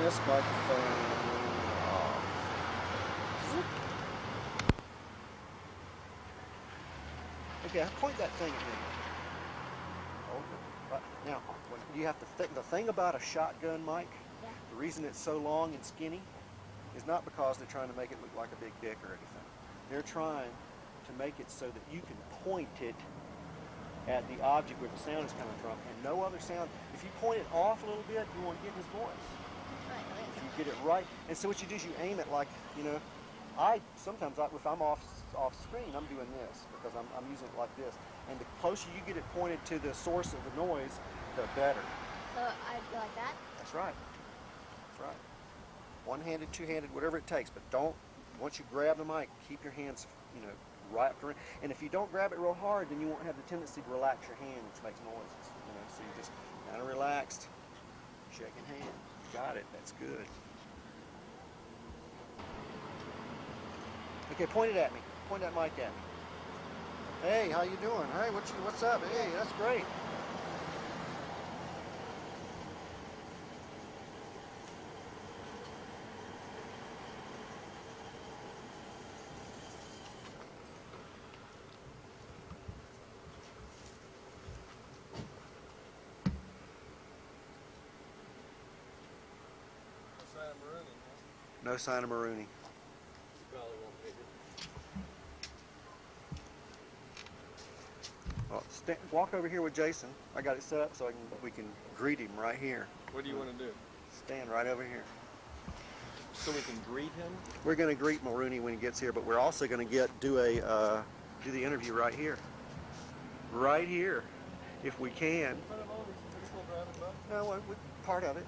this microphone off. Okay, point that thing at me. Right now, you have to think. The thing about a shotgun mic, the reason it's so long and skinny, is not because they're trying to make it look like a big dick or anything. They're trying to make it so that you can point it at the object where the sound is coming from, and no other sound. If you point it off a little bit, you won't get his voice. If you get it right, and so what you do is you aim it like, you know, sometimes if I'm off screen, I'm doing this because I'm using it like this, and the closer you get it pointed to the source of the noise, the better. So I like that? That's right. That's right. One-handed, two-handed, whatever it takes, but don't. Once you grab the mic, keep your hands, you know, wrapped around. And if you don't grab it real hard, then you won't have the tendency to relax your hand, which makes noises. You know, so you just kind of relaxed, shaking hand. You got it. That's good. Okay, point it at me. Point that mic at me. Hey, how you doing? Hey, what's up? Hey, that's great. No sign of Marooney. Probably won't make it. Well, walk over here with Jason. I got it set up so we can greet him right here. What do you want to do? Stand right over here. So we can greet him? We're going to greet Marooney when he gets here, but we're also going to do the interview right here. Right here, if we can. No, part of it.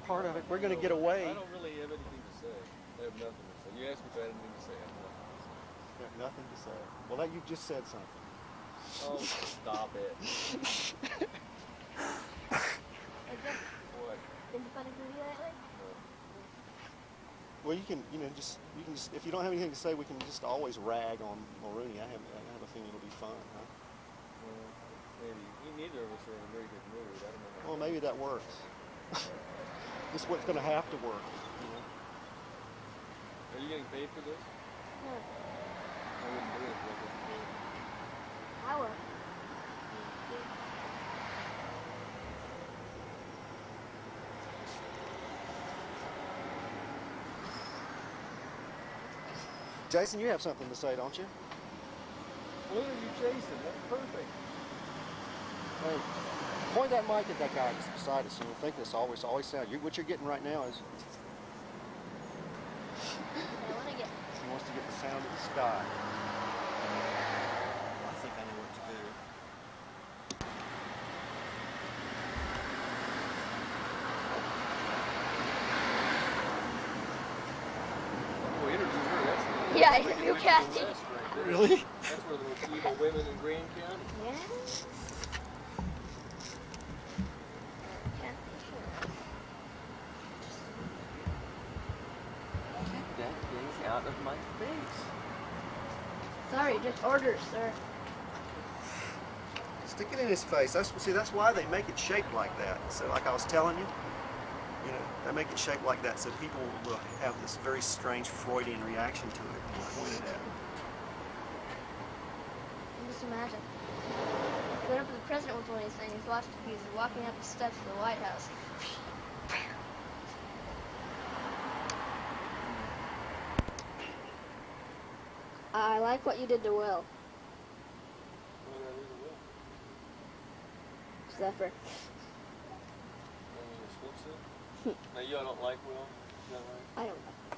Part of it. We're going to get away. I don't really have anything to say. I have nothing to say. You asked me if I had anything to say. I have nothing to say. Well, you just said something. Oh, stop it. What? Been to fun and movie lately? Well, you can just if you don't have anything to say, we can just always rag on Marooney. I have a feeling it'll be fun, huh? Well, maybe. Neither of us are in a very good mood. I don't know. Well, maybe that works. This is what's going to have to work, you know. Are you getting paid for this? No. I wouldn't do it if I wasn't paid. I work. Jason, you have something to say, don't you? Look at you, Jason. That's perfect. Hey, point that mic at that guy beside us, and you'll think this always sound. What you're getting right now is. He wants to get the sound of the sky. I think I know what to do. Oh, interview her. That's the Yeah, interview casting. Right there. Really? That's where the most evil women in Green County. Yeah. That thing's out of my face. Sorry, just orders, sir. Stick it in his face. That's why they make it shaped like that. So, like I was telling you, they make it shaped like that so people will have this very strange Freudian reaction to it when you point it at them. Just imagine. Whenever the president was one of these things, he was walking up the steps of the White House. I like what you did to Will. Well, that is a will. Zephyr. Now, you don't like Will? Is that right? I don't know.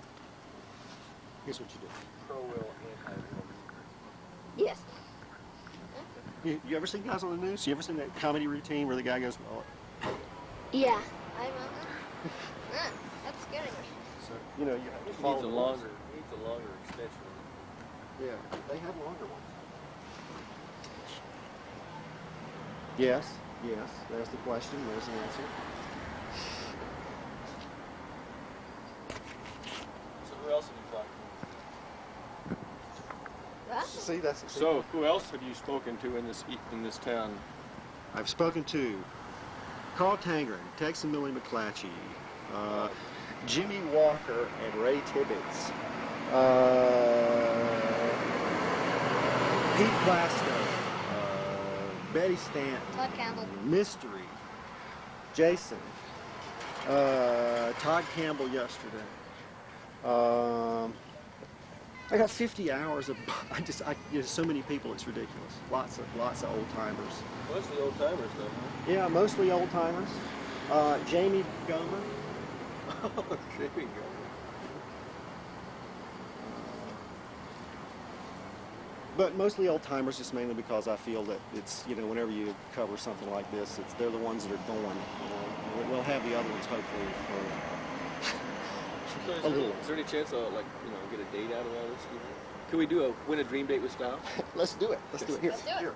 Here's what you do. Pro-Will, anti-Will. Yes. You ever seen guys on the news? You ever seen that comedy routine where the guy goes, oh. Yeah. That's scary. So, you have to It follow needs a the longer extension. Yeah, they have longer ones. Yes, there's the question, there's the answer. So who else have you talked to? See, that's So who else have you spoken to in this town? I've spoken to Carl Tangren, Tex and Millie McClatchy, Jimmy Walker and Ray Tibbetts. Pete Plasto. Betty Stanton. Todd Campbell. Mystery. Jason. Todd Campbell yesterday. I got 50 hours of. There's so many people. It's ridiculous. Lots of old timers. Mostly old timers, though. Huh? Yeah, mostly old timers. Jamie Gomer. Oh, Jamie Gomer. But mostly old timers, just mainly because I feel that it's, you know, whenever you cover something like this, they're the ones that are going. You know, we'll have the other ones hopefully for a little. Is there any chance I'll, like, you know, get a date out of all this? Can we do win a dream date with Stiles? Let's do it. Let's do it. Here. Let's do it. Here.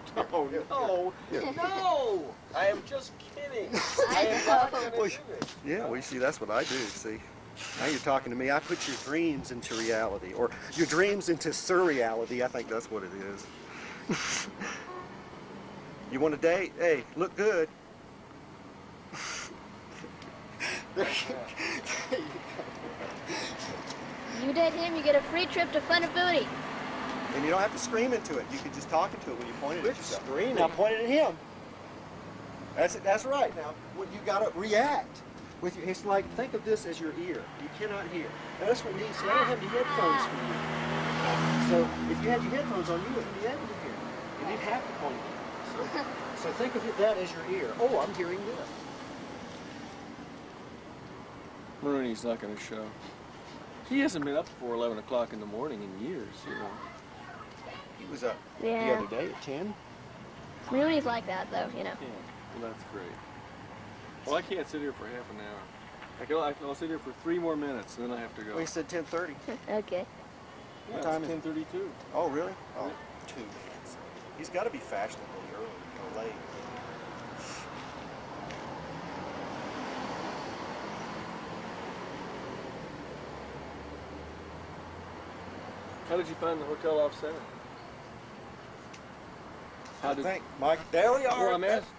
Oh, no. Here. No! I am just kidding. I am not know. going to Well, do this. yeah, well, you see, that's what I do, see. Now you're talking to me. I put your dreams into reality, or your dreams into surreality. I think that's what it is. You want a date? Hey, look good. You date him, you get a free trip to Fun and Booty. And you don't have to scream into it. You can just talk into it when you point it Quit at yourself. screaming. Now point it at him. That's it. That's right. Now you got to react with your. It's like, think of this as your ear. You cannot hear. Now that's what we need. So I don't have the headphones for you. So if you had your headphones on, you wouldn't be able to hear. And you'd have to point it. So think of that as your ear. Oh, I'm hearing this. Marooney's not going to show. He hasn't been up before 11 o'clock in the morning in years, you know. He was up the Yeah. other day at 10. Marooney's like that, though, you know. Yeah. Well, that's great. Well, I can't sit here for half an hour. I'll sit here for 3 more minutes, and then I have to go. Well, he said 10:30. Okay. What time is it? 10:32. Oh, really? Oh, 2 minutes. He's got to be fashionably early or late. How did you find the hotel off center? I think, Mike. There we are. Well, I'm asking.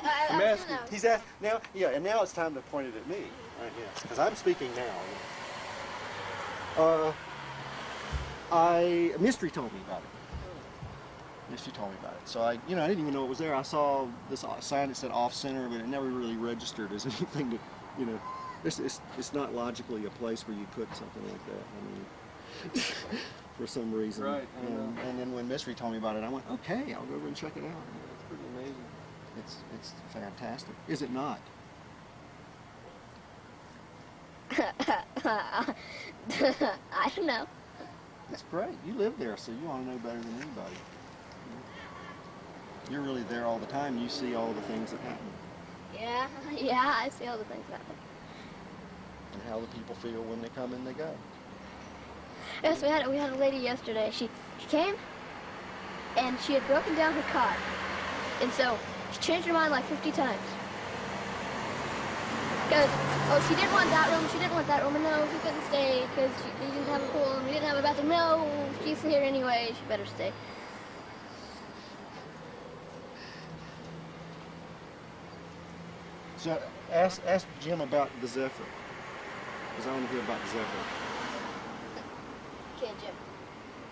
I'm asking. He's asked now. Yeah, and now it's time to point it at me. Right here, because I'm speaking now. Mystery told me about it. Mystery told me about it. So I didn't even know it was there. I saw this sign that said off center, but it never really registered as anything to, it's not logically a place where you put something like that. I mean, for some reason. Right. And then when Mystery told me about it, I went, okay, I'll go over and check it out. That's pretty amazing. It's fantastic. Is it not? I don't know. It's great. You live there, so you want to know better than anybody. You're really there all the time. You see all the things that happen Yeah, I see all the things happen. and how the people feel when they come and they go. Yes, we had a lady yesterday. She came, and she had broken down her car. And so, she changed her mind like 50 times. Because, she didn't want that room, and no, she couldn't stay because she didn't have a pool, and we didn't have a bathroom. No, she's here anyway, she better stay. So ask Jim about the Zephyr, because I want to hear about the Zephyr. Okay, Jim.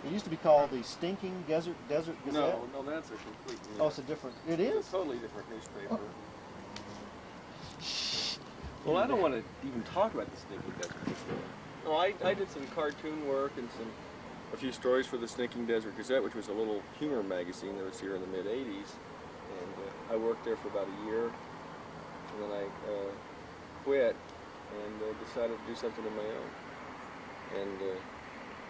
It used to be called the Stinking Desert Gazette. No, that's a complete. Oh, it's a different. It It's is. a totally different newspaper. Well, I don't want to even talk about the Stinking Desert Gazette. No, I did some cartoon work and a few stories for the Stinking Desert Gazette, which was a little humor magazine that was here in the mid-'80s. And I worked there for about a year. And then I quit and decided to do something of my own. And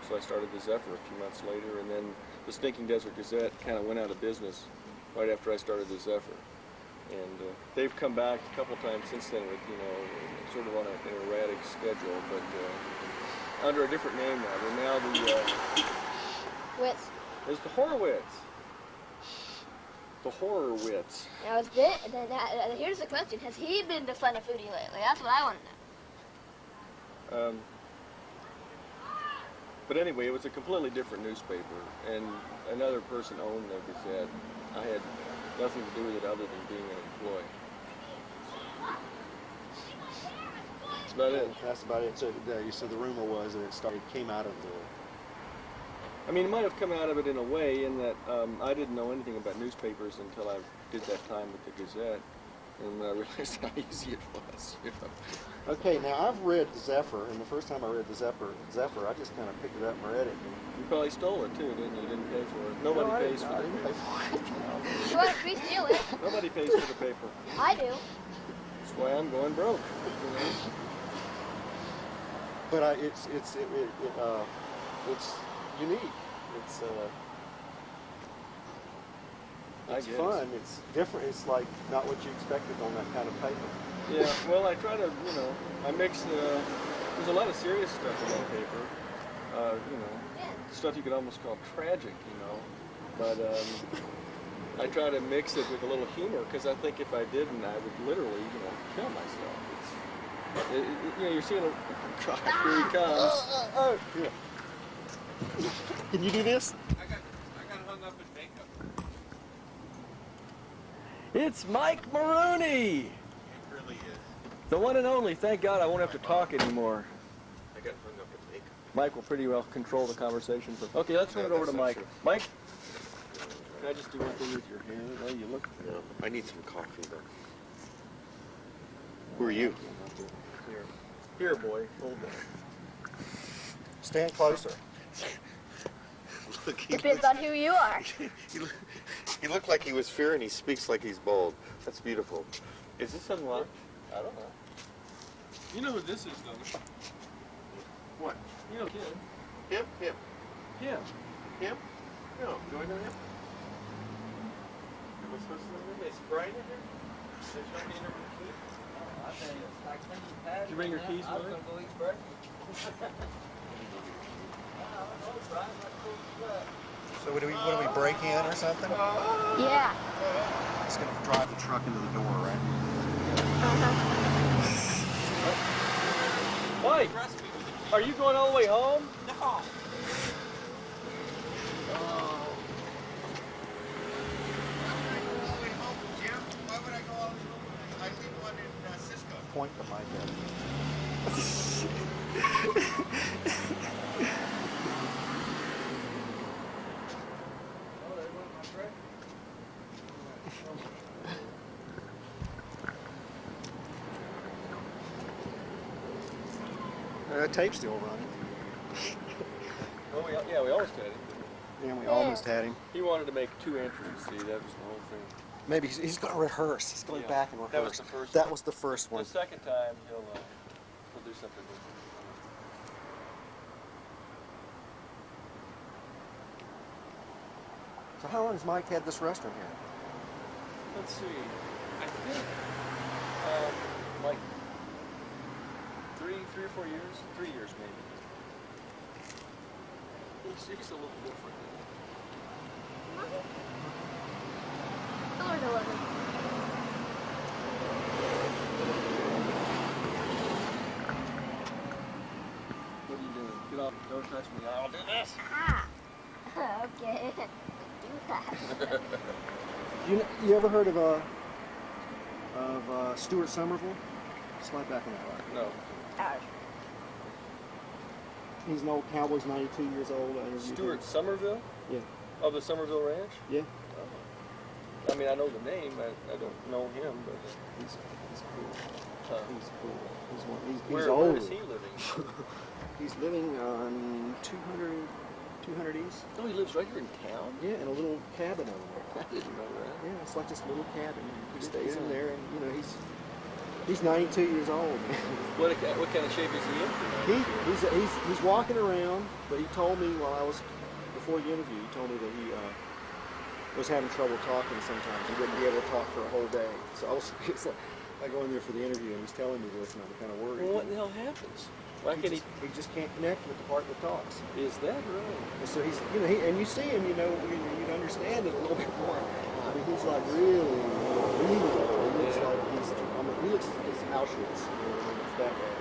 so I started the Zephyr a few months later, and then the Stinking Desert Gazette kind of went out of business right after I started the Zephyr. And they've come back a couple times since then with, sort of on an erratic schedule, but under a different name now. They're now the... Wits. It's the Horowitz. The Horowitz. Now, it's been, here's the question. Has he been to Fun and Foodie lately? That's what I want to know. But anyway, it was a completely different newspaper, and another person owned the Gazette. I had nothing to do with it other than being an employee. It's about it. That's about it. So the rumor was that it came out of the. I mean, it might have come out of it in a way in that I didn't know anything about newspapers until I did that time with the Gazette, and I realized how easy it was. You know? Okay, now I've read the Zephyr, and the first time I read the Zephyr, I just kind of picked it up and read it. You probably stole it too, didn't you? You didn't pay for it. Nobody pays for I the didn't pay paper. for it. You want to steal it? Nobody pays for the paper. I do. That's why I'm going broke. You know? But it's unique. It's fun. It's different. It's like not what you expected on that kind of paper. Yeah. Well, I try to, you know, I mix. There's a lot of serious stuff in that paper. You know, stuff you could almost call tragic. You know, but I try to mix it with a little humor because I think if I didn't, I would literally, you know, kill myself. You know, you're seeing a God, here he comes. Yeah. Can you do this? I got hung up in makeup. It's Mike Marooney! It really is. The one and only. Thank God I won't have to talk anymore. I got hung up in makeup. Mike will pretty well control the conversation. Okay, let's turn it over to Mike. Mike, can I just do one thing with your hair? Oh, you look... No, I need some coffee though. Who are you? Here, boy. Hold that. Stand closer. Look, Depends on who you are. he looked like he was fearing. He speaks like he's bold. That's beautiful. Is this unlocked? I don't know. You know who this is, don't you? What? You know him. Him? Him. Him? No. Do I know him? Am I supposed to know him? Is Brian in here? There's nobody in there with the key? Did you bring your keys, Mike? So what do we break in or something? Yeah. It's gonna drive the truck into the door, right? Mike, are you going all the way home? No. Point to my head. Tape's still running. Oh, yeah, we almost had him. Yeah, we almost had him. He wanted to make 2 entries, see, that was the whole thing. Maybe he's going to rehearse. He's going back and rehearse. That was the first That one. was the first one. The second time, he'll do something different. So how long has Mike had this restaurant here? Let's see. I think, like 3 or 4 years? 3 years, maybe. He's a little different. I learned 11. What are you doing? Get off. Don't touch me. I'll do this. Ah. Okay. Do that. You ever heard of Stuart Somerville? Slide back on that right. No. He's an old cowboy. He's 92 years old. I interviewed Stuart him. Somerville? Yeah. Of the Somerville Ranch? Yeah. I mean, I know the name. I don't know him, but He's cool. He's cool. He's where old. is he living? He's living on 200 East. Oh, he lives right here in town? Yeah, in a little cabin over there. I didn't know that. Yeah, it's like this little cabin. He stays in there, and you know he's 92 years old. What kind of shape is he in? He's walking around, but he told me before the interview, he told me that he was having trouble talking sometimes. He wouldn't be able to talk for a whole day. So it's like I go in there for the interview, and he's telling me this, and I'm kind of worried. Well, what the hell happens? Why can't he? He just can't connect with the part that talks. Is that right? And so he's, and you see him, you'd understand it a little bit more. I mean, he's like really old. He looks like he looks like he's Auschwitz. It's that way.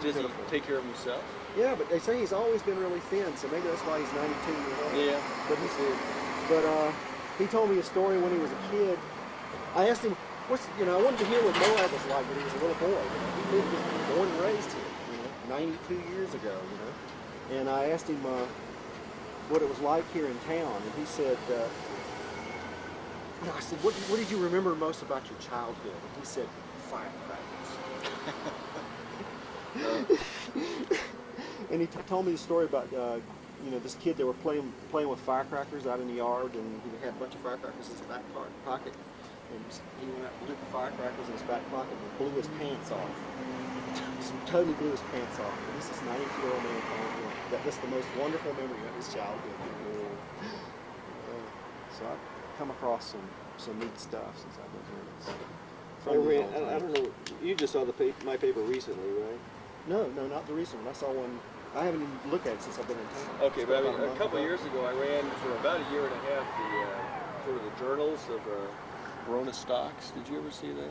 Does he take care of himself? Yeah, but they say he's always been really thin, so maybe that's why he's 92 years old. Yeah. But he told me a story when he was a kid. I asked him I wanted to hear what Moab was like when he was a little boy. He was born and raised here, 92 years ago, And I asked him what it was like here in town, and he said, I said, what did you remember most about your childhood? And he said, firecrackers. And he told me the story about, this kid that were playing with firecrackers out in the yard, and he had a bunch of firecrackers in his back pocket. And he went out and lit the firecrackers in his back pocket and blew his pants off. Just totally blew his pants off. And this is 92-year-old man telling me that's the most wonderful memory of his childhood. So I've come across some neat stuff since I've been here. I don't know, you just saw my paper recently, right? No, not the recent one. I saw one. I haven't even looked at it since I've been in town. Okay, but I mean, a couple of years ago, I ran for about a year and a half the sort of the journals of MarooneyStilesJason1. Did you ever see that?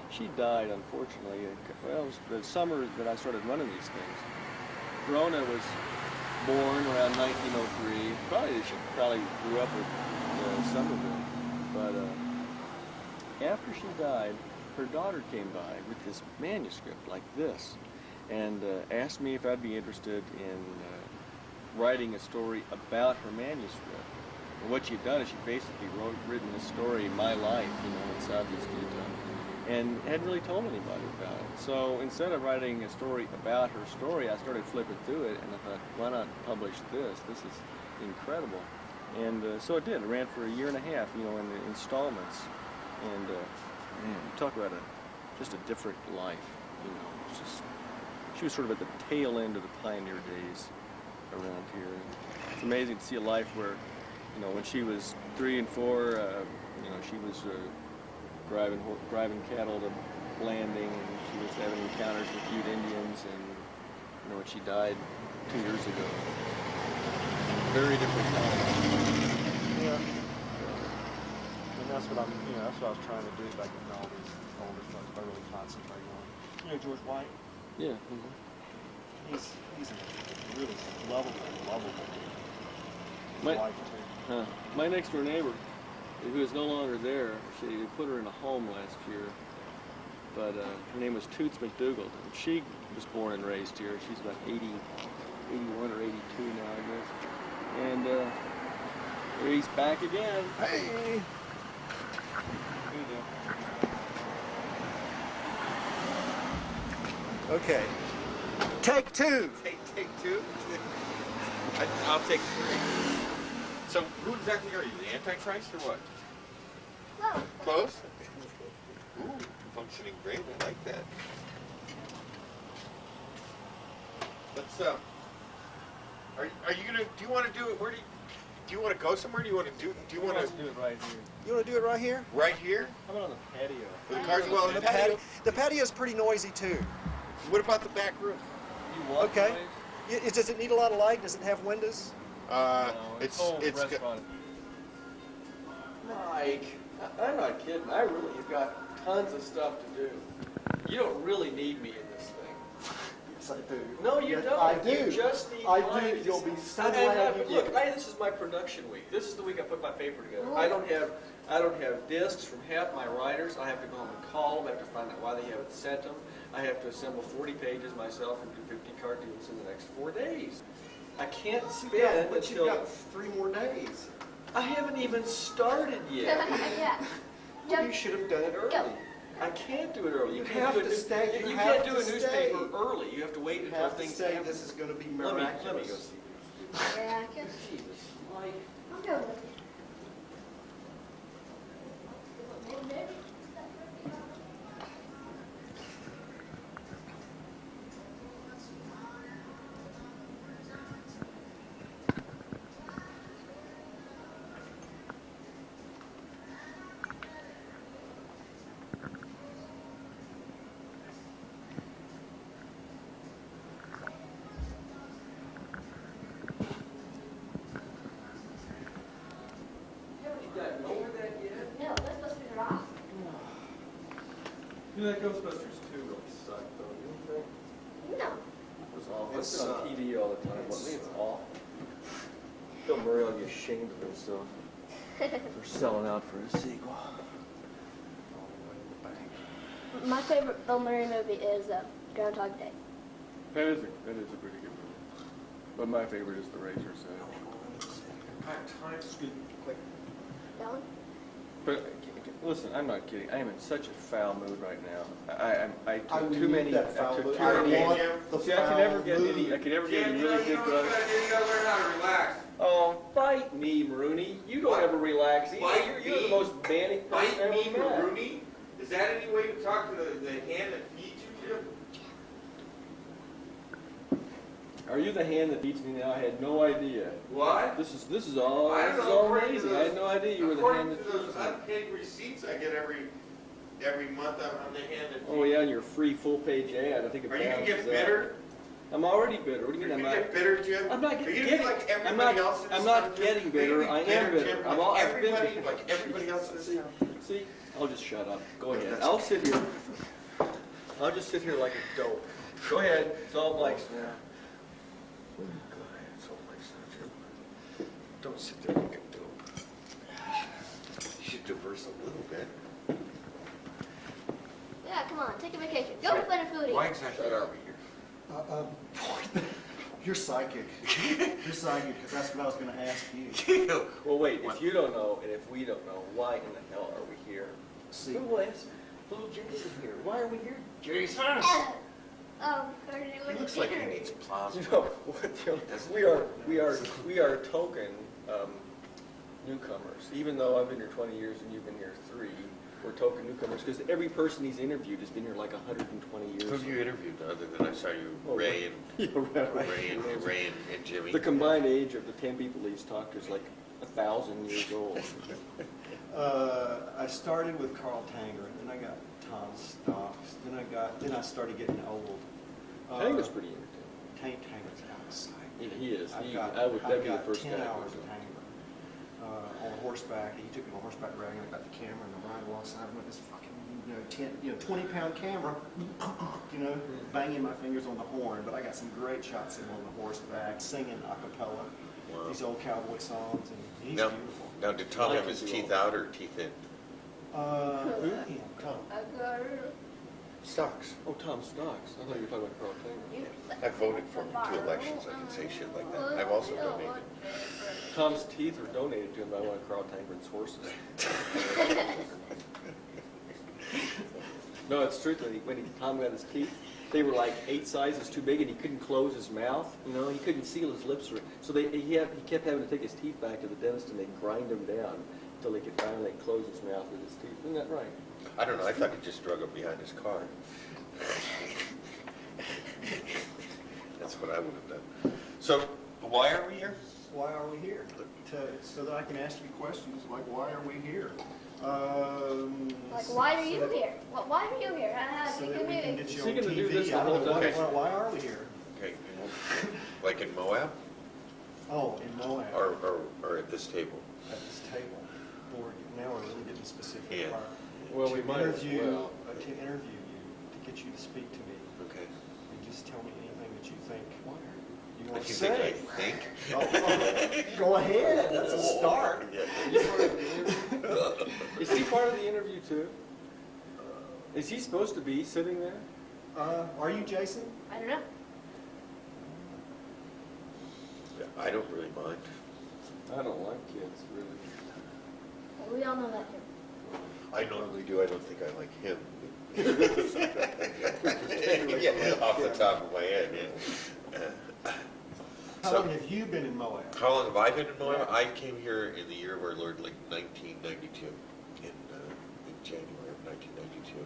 She died, unfortunately. Well, it was the summer that I started running these things. Verona was born around 1903. She probably grew up with Somerville. But after she died, her daughter came by with this manuscript like this, and asked me if I'd be interested in writing a story about her manuscript. And what she'd done is she basically written this story, my life, in Southeast Utah, and hadn't really told anybody about it. So instead of writing a story about her story, I started flipping through it, and I thought, why not publish this? This is incredible. And so it did. It ran for a year and a half, in the installments. And man, you talk about just a different life, It's just, she was sort of at the tail end of the pioneer days around here. It's amazing to see a life where, when she was 3 and 4, she was driving cattle to landing, and she was having encounters with Ute Indians, and when she died 2 years ago. Very different time. Yeah. And that's what I was trying to do by getting all these older folks, by really concentrating on. George White? Yeah. He's a really lovable life too. My next door neighbor, who is no longer there, they put her in a home last year, but her name was Toots McDougald, and she was born and raised here. She's about 81 or 82 now, I guess. And he's back again. Hey! Okay. Take 2. Take 2? I'll take 3. So, who exactly are you? The Antichrist or what? Close? Ooh, functioning great. I like that. Let's, are you gonna, do you want to do it, do you want to go somewhere? Do you want to do it right here? You want to do it right here? Right here? How about on the patio? For the cars? Well, The patio's pretty noisy too. What about the back room? You want Okay. Does it need a lot of light? Does it have windows? No, It's restaurant. Mike, I'm not kidding. I really have got tons of stuff to do. You don't really need me in this thing. Yes, I do. No, you Yes, don't. I do. You just need I money. do. You'll be so And glad you look, did. this is my production week. This is the week I put my paper together. I don't have discs from half my writers. I have to go home and call them. I have to find out why they haven't sent them. I have to assemble 40 pages myself and do 50 cartoons in the next 4 days. I can't spend But until... you've got 3 more days. I haven't even started yet. Yeah. Well, you should have done it early. Go. I can't do it early. You can't have do to a stay. You You can't have do to a newspaper stay. early. You have to wait You until have to things say happen. this is going to be Let me miraculous. go see. Yeah, I can. Jesus, Mike. I'm doing it. You know, that Ghostbusters 2 really sucked, though, didn't you? No. It was awful. It's on TV all the time. Well, it's awful. Bill Murray will be ashamed of himself for selling out for a sequel. My favorite Bill Murray movie is Groundhog Day. That is a pretty good movie. But my favorite is The Razor's Edge. That one? But listen, I'm not kidding. I am in such a foul mood right now. I I took need too many. that foul I took mood. too I many. want the See, I could never foul get mood. any. I could never get any Jim, really you good know what you drugs. gotta do? You gotta learn how to relax. Oh, bite me, Marooney. You don't What? ever relax either. Bite You're the me? most manic person Bite I me, ever met. Marooney? Is that any way to talk to the hand that feeds you, Jim? Are you the hand that beats me now? I had no idea. What? This is all I don't know, according to amazing. I had no idea you were the hand according that to those feeds me. unpaid receipts I get every month, I'm the hand that feeds Oh yeah, and your free full-page ad. I think it Are you gonna balances get bitter? out. I'm already bitter. What do you Are mean you I'm gonna not? get bitter, Jim? I'm not Are you getting. gonna be like everybody else in this I'm town, not Jim? getting Are you bitter. gonna I be am bitter. Jim? I've been Everybody, bitter. like everybody else in this town. See, I'll just shut up. Go ahead. That's I'll sit here. I'll just sit here like a dope. Go ahead. It's all Mike's now. Go ahead, it's all my son, Jim. Don't sit there like a dope. You should diverse a little bit. Yeah, come on, take a vacation. Go to Planet Foodie. Why exactly are we here? You're psychic. You're psychic, because that's what I was going to ask you. Well, wait. If you don't know, and if we don't know, why in the hell are we here? See, Little Jason here. Why are we here? Jason! He He looks like he needs plasma. You know, we are token newcomers. Even though I've been here 20 years and you've been here 3, we're token newcomers because every person he's interviewed has been here like 120 years. Who have you interviewed other than I saw you, Ray and Ray and Jimmy? The combined age of the 10 people he's talked to is like 1,000 years old. I started with Carl Tanger, and then I got Tom Stocks, then I started getting old. Tanger's pretty entertaining. Tanger's outside. He is. I've That'd be the got first 10 guy. hours of Tanger on horseback. He took me on horseback riding. I got the camera and the ride alongside him with this fucking 20-pound camera, banging my fingers on the horn. But I got some great shots of him on the horseback, singing a cappella, these old cowboy songs, and he's beautiful. Now, did Tom have his teeth out or teeth in? Tom. Stocks. Oh, Tom Stocks. I thought you were talking about Carl Tanger. I voted for him in 2 elections. I can say shit like that. I've also donated. Tom's teeth were donated to him by one of Carl Tanger's horses. No, it's true. When Tom got his teeth, they were like 8 sizes too big, and he couldn't close his mouth. He couldn't seal his lips. So he kept having to take his teeth back to the dentist, and they grind them down until he could finally close his mouth with his teeth. Isn't that right? I don't know. I thought he just drug him behind his car. That's what I would have done. So, why are we here? Why are we here? So that I can ask you questions like, why are we here? Why are you here? Why are you here? So that we can get you Is he on gonna do TV. this the I don't whole know, time? why are we here? Okay. Like in Moab? Oh, in Moab. Or at this table? At this table. Now we're really getting specific. Yeah. Well, we might as well. To interview you, to get you to speak to me. Okay. And just tell me anything that you think you want If to you say. think Go ahead. That's a start. Is he part of the interview too? Is he supposed to be sitting there? Are you Jason? I don't know. I don't really mind. I don't like kids, really. Well, we all know that here. I normally do. I don't think I like him. Yeah, off the top of my head, yeah. How long have you been in Moab? How long have I been in Moab? I came here in the year of our Lord, like 1992, in January of 1992.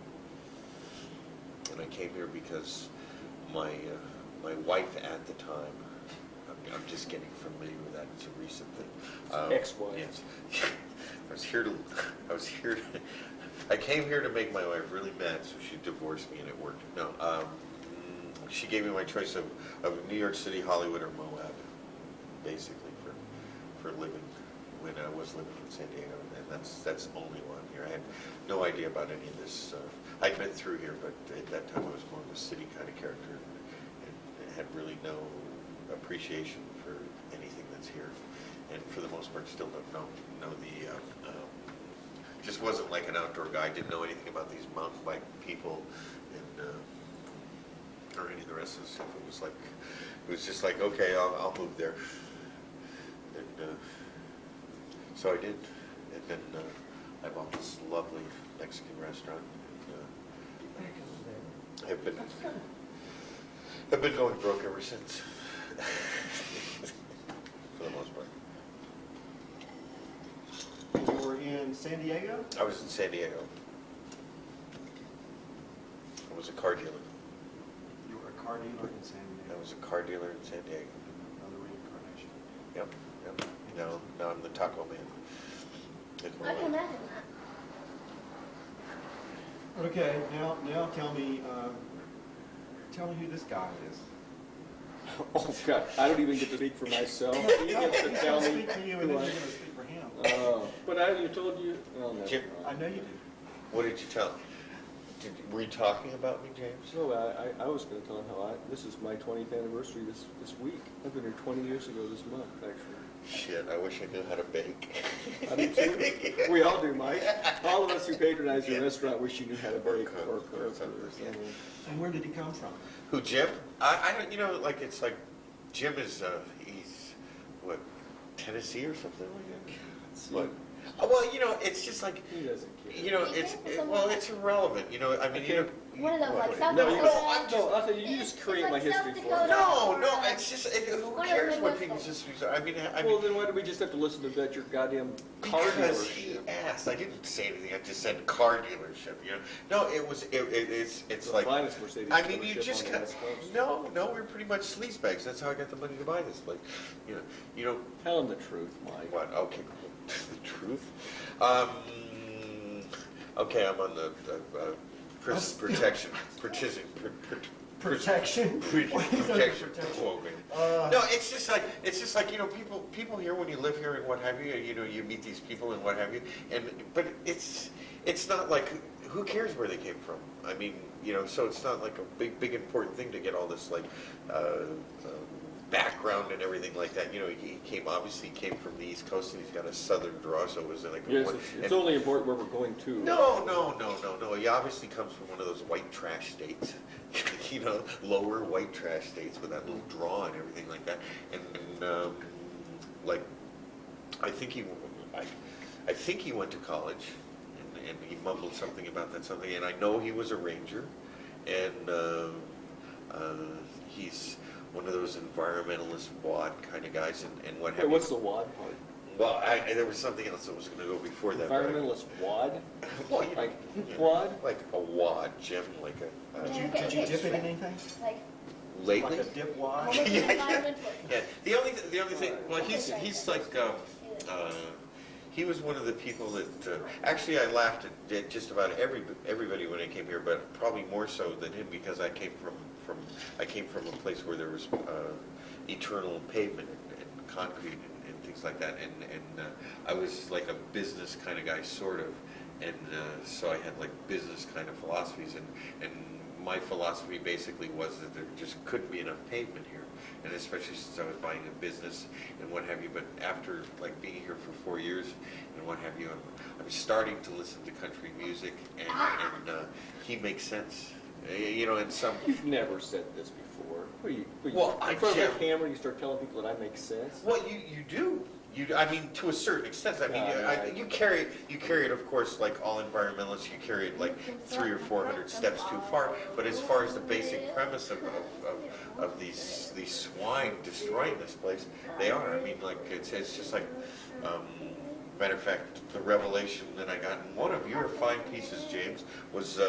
And I came here because my wife at the time, I'm just getting familiar with that, it's a recent thing. Ex-wife. Yes. I came here to make my wife really mad, so she divorced me and it worked. No, she gave me my choice of New York City, Hollywood, or Moab, basically, for living when I was living in San Diego, and that's only why I'm here. I had no idea about any of this. I'd been through here, but at that time I was more of a city kind of character and had really no appreciation for anything that's here, and for the most part still don't know just wasn't like an outdoor guy. Didn't know anything about these mountain bike people, and or any of the rest of the stuff. It was just like, okay, I'll move there, and so I did, and then I bought this lovely Mexican restaurant. And, I've been going broke ever since, for the most part. You were in San Diego? I was in San Diego. I was a car dealer. You were a car dealer in San I Diego. was a car dealer in San Diego. Another reincarnation. Yep, yep. Now I'm the taco man. I can imagine that. Okay, now tell me who this guy is. Oh God, I don't even get to speak for myself. He gets to tell me. Speak to you, and then you're going to speak for him. But I you told you. Oh, no. Jim, I know you do. what did you tell him? Were you talking about me, James? No, I was going to tell him how this is my 20th anniversary this week. I've been here 20 years ago this month, actually. Shit, I wish I knew how to bake. I do too. We all do, Mike. All of us who patronize your restaurant wish you knew how to bake or cook. Yeah. And where did he come from? Who, Jim? I don't, it's like, Jim is, he's, what, Tennessee or something like that? What? Oh, well, it's just like, He doesn't care. it's irrelevant, I mean, One of those, like, South No, Dakota. no, I'll tell you, you just create my history for me. No, it's just, who cares what people's histories are? I mean, Well, then why do we just have to listen to that your goddamn car because he dealership? asked. I didn't say anything. I just said car dealership. No, it's The like. finest Mercedes I mean, you dealership just on the got. West Coast. No, we're pretty much sleazebags. That's how I got the money to buy this place. You know. Tell him the truth, Mike. What? Okay, the truth. Okay, I'm on the protection. Protection. Protection? Protection. No, it's just like people here when you live here and what have you. You meet these people and what have you. But it's not like who cares where they came from. I mean, so it's not like a big important thing to get all this like background and everything like that. He obviously came from the East Coast and he's got a southern draw, so it was like Yes, it's only important where we're going to. No. He obviously comes from one of those white trash states, lower white trash states with that little draw and everything like that. And like, I think he went to college, and he mumbled something about that something. And I know he was a ranger, and he's one of those environmentalist WAD kind of guys, and what have you. What's the WAD part? Well, there was something else that was going to go before that. Environmentalist WAD? Well, Like WAD? Like a wad, Jim, like a. Did you dip it in anything? Like, Lately? Like a dip wad? Yeah. The only thing. Well, he's like. He was one of the people that actually I laughed at just about everybody when I came here, but probably more so than him because I came from a place where there was eternal pavement and concrete and things like that, and I was like a business kind of guy, sort of, and so I had like business kind of philosophies, and my philosophy basically was that there just couldn't be enough pavement here, and especially since I was buying a business and what have you. But after like being here for 4 years and what have you, I'm starting to listen to country music, and he makes sense, and some. You've never said this before. Well, in front of a camera, you start telling people that I make sense. Well, you do. I mean, to a certain extent. I mean, you carry it, of course, like all environmentalists, you carry it like 300 or 400 steps too far. But as far as the basic premise of these swine destroying this place, they are. I mean, like it's just like. Matter of fact, the revelation that I got in one of your fine pieces, James, was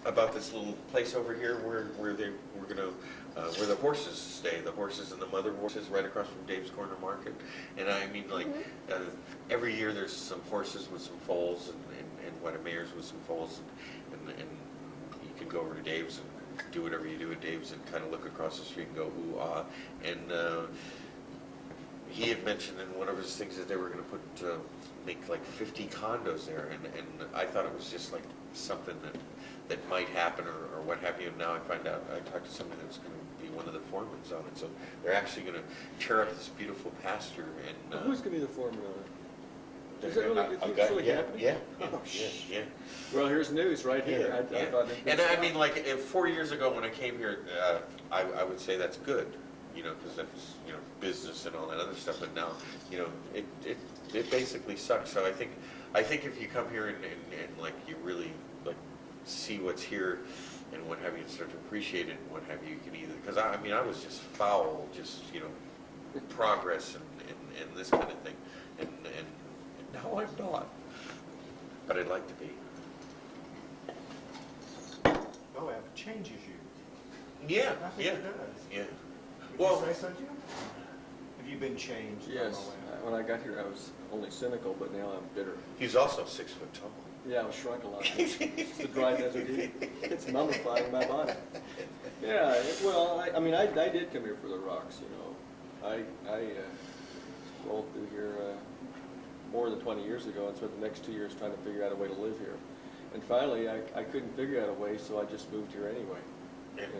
about this little place over here where the horses stay, the horses and the mother horses, right across from Dave's Corner Market. And I mean, like, every year there's some horses with some foals and what mares with some foals, and you can go over to Dave's and do whatever you do at Dave's and kind of look across the street and go ooh ah. And he had mentioned in one of his things that they were going to make like 50 condos there, and I thought it was just like something that might happen or what have you. And now I find out, I talked to somebody that was going to be one of the foremans on it. So they're actually going to tear up this beautiful pasture. And who's going to be the foreman on it? Is that really, it's really happening? Yeah, Oh, yeah. Well, here's news right here. I thought And I mean, like 4 years ago when I came here, I would say that's good, you know, because that's, you know, business and all that other stuff. But now, you know, it basically sucks. So I think if you come here and like you really like see what's here and what have you, and start to appreciate it and what have you, you can either, because I mean I was just foul, just, you know, progress and this kind of thing, and now I'm not, but I'd like to be. Oh, it changes you. Yeah, I think yeah, it does. yeah. Would Well, you say so, Jim? Have you been changed? Yes. When I got here, I was only cynical, but now I'm bitter. he's also 6 foot tall. Yeah, I was shrunk a lot. It's the dry desert heat. It's mummifying my body. Yeah, well, I mean, I did come here for the rocks, you know. I rolled through here more than 20 years ago and spent the next 2 years trying to figure out a way to live here. And finally, I couldn't figure out a way, so I just moved here anyway.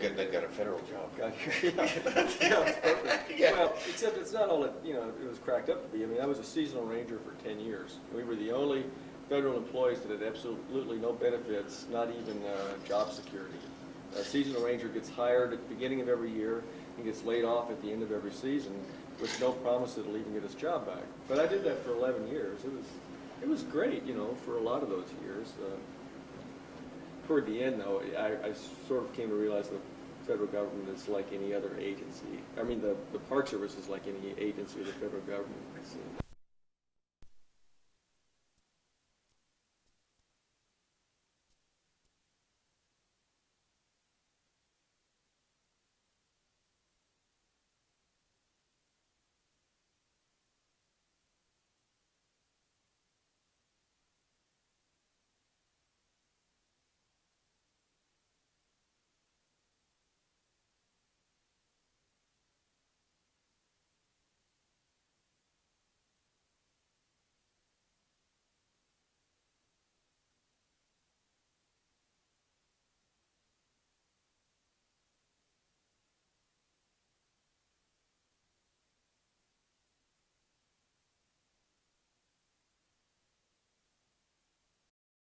And they got a federal job. Got here. Yeah, it's perfect. Yeah. Well, except it's not all that, you know, it was cracked up to be. I mean, I was a seasonal ranger for 10 years. We were the only federal employees that had absolutely no benefits, not even job security. A seasonal ranger gets hired at the beginning of every year and gets laid off at the end of every season with no promise that he'll even get his job back. But I did that for 11 years. It was great, you know, for a lot of those years. Toward the end, though, I sort of came to realize the federal government is like any other agency. I mean, the Park Service is like any agency of the federal government.